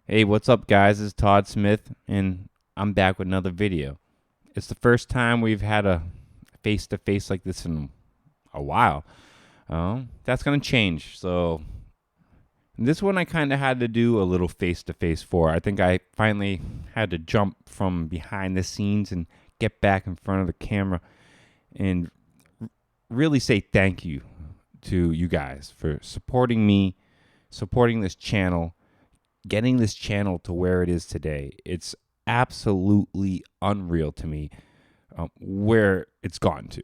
Hey, what's up, guys? It's Todd Smith, and I'm back with another video. It's the first time we've had a face-to-face like this in a while. That's going to change. So, this one I kind of had to do a little face-to-face for. I think I finally had to jump from behind the scenes and get back in front of the camera and really say thank you to you guys for supporting me, supporting this channel, getting this channel to where it is today. It's absolutely unreal to me where it's gotten to.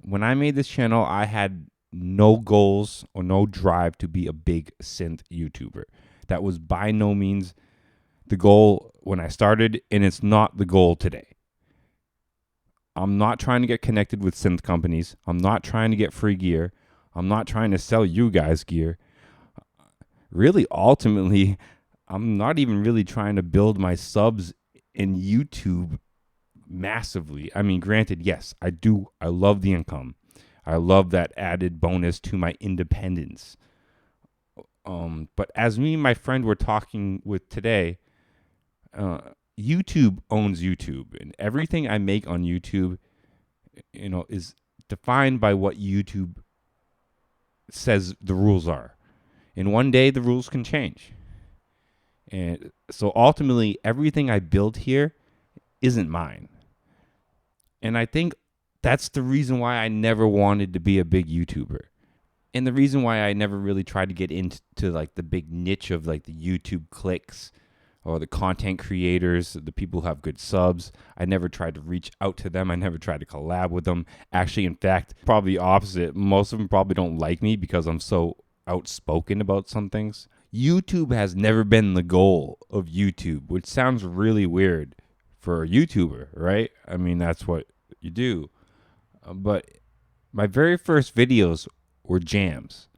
When I made this channel, I had no goals or no drive to be a big synth YouTuber. That was by no means the goal when I started, and it's not the goal today. I'm not trying to get connected with synth companies. I'm not trying to get free gear. I'm not trying to sell you guys gear. Really, ultimately, I'm not even really trying to build my subs in YouTube massively. I mean, granted, yes, I do. I love the income. I love that added bonus to my independence. But as me and my friend were talking with today, YouTube owns YouTube, and everything I make on YouTube, is defined by what YouTube says the rules are. And one day the rules can change. And so ultimately, everything I build here isn't mine. And I think that's the reason why I never wanted to be a big YouTuber. And the reason why I never really tried to get into like the big niche of like the YouTube clicks or the content creators, the people who have good subs. I never tried to reach out to them. I never tried to collab with them. Actually, in fact, probably the opposite. Most of them probably don't like me because I'm so outspoken about some things. YouTube has never been the goal of YouTube, which sounds really weird for a YouTuber, right? I mean, that's what you do. But my very first videos were jams.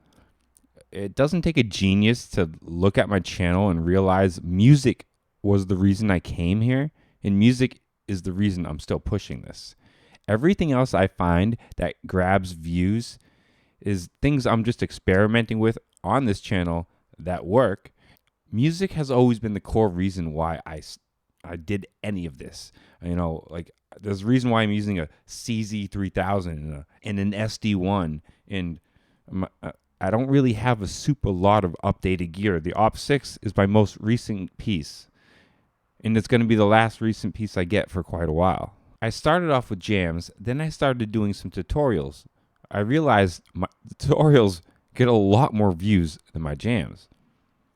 It doesn't take a genius to look at my channel and realize music was the reason I came here, and music is the reason I'm still pushing this. Everything else I find that grabs views is things I'm just experimenting with on this channel that work. Music has always been the core reason why I did any of this. Like there's a reason why I'm using a CZ3000 and an SD1, and I don't really have a super lot of updated gear. The Op6 is my most recent piece, and it's going to be the last recent piece I get for quite a while. I started off with jams, then I started doing some tutorials. I realized my tutorials get a lot more views than my jams.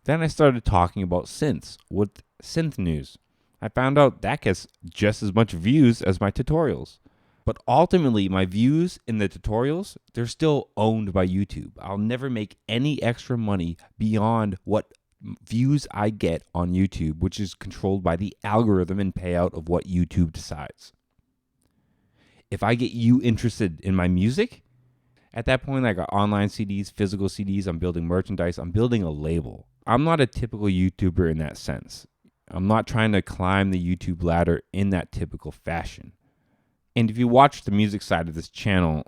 Then I started talking about synths with Synth News. I found out that gets just as much views as my tutorials. But ultimately, my views in the tutorials, they're still owned by YouTube. I'll never make any extra money beyond what views I get on YouTube, which is controlled by the algorithm and payout of what YouTube decides. If I get you interested in my music, at that point, I got online CDs, physical CDs, I'm building merchandise, I'm building a label. I'm not a typical YouTuber in that sense. I'm not trying to climb the YouTube ladder in that typical fashion. And if you watch the music side of this channel,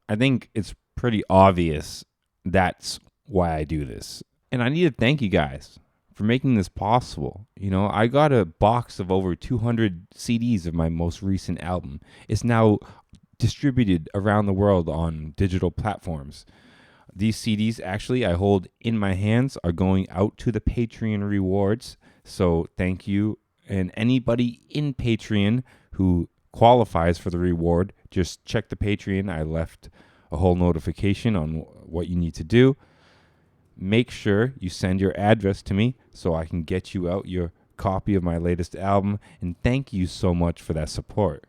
I think it's pretty obvious that's why I do this. And I need to thank you guys for making this possible. I got a box of over 200 CDs of my most recent album. It's now distributed around the world on digital platforms. These CDs actually I hold in my hands are going out to the Patreon rewards. So thank you. And anybody in Patreon who qualifies for the reward, just check the Patreon. I left a whole notification on what you need to do. Make sure you send your address to me so I can get you out your copy of my latest album. And thank you so much for that support.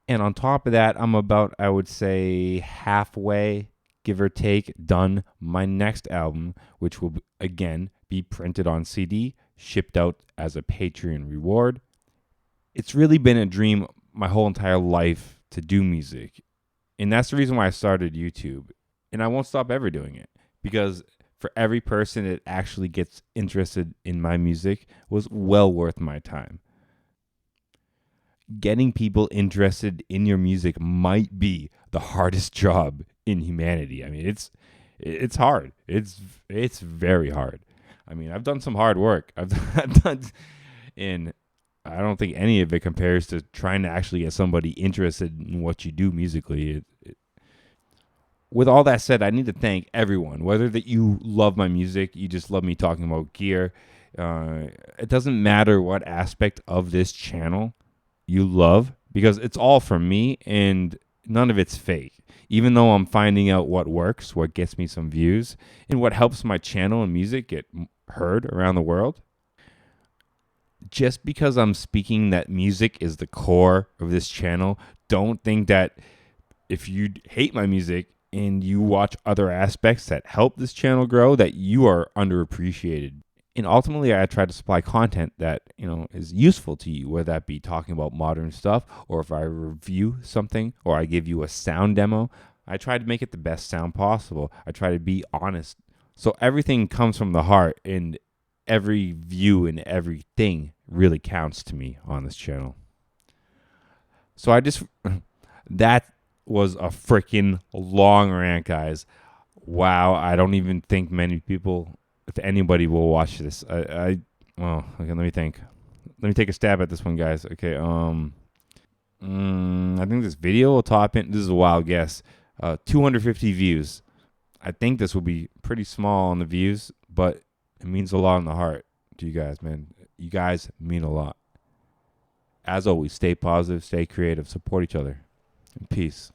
And on top of that, I'm about, I would say, halfway, give or take, done my next album, which will, again, be printed on CD, shipped out as a Patreon reward. It's really been a dream my whole entire life to do music. And that's the reason why I started YouTube. And I won't stop ever doing it, because for every person that actually gets interested in my music was well worth my time. Getting people interested in your music might be the hardest job in humanity. I mean, it's hard. It's very hard. I mean, I've done some hard work. I've done, and I don't think any of it compares to trying to actually get somebody interested in what you do musically. With all that said, I need to thank everyone, whether that you love my music, you just love me talking about gear. It doesn't matter what aspect of this channel you love, because it's all from me and none of it's fake. Even though I'm finding out what works, what gets me some views, and what helps my channel and music get heard around the world, just because I'm speaking that music is the core of this channel, don't think that if you hate my music and you watch other aspects that help this channel grow, that you are underappreciated. And ultimately, I try to supply content that is useful to you, whether that be talking about modern stuff, or if I review something, or I give you a sound demo. I try to make it the best sound possible. I try to be honest. So everything comes from the heart, and every view and everything really counts to me on this channel. So that was a freaking long rant, guys. Wow, I don't even think many people, if anybody, will watch this. Well, okay, let me think. Let me take a stab at this one, guys. Okay, I think this video will top in. This is a wild guess. 250 views. I think this will be pretty small on the views, but it means a lot in the heart to you guys, man. You guys mean a lot. As always, stay positive, stay creative, support each other. And peace.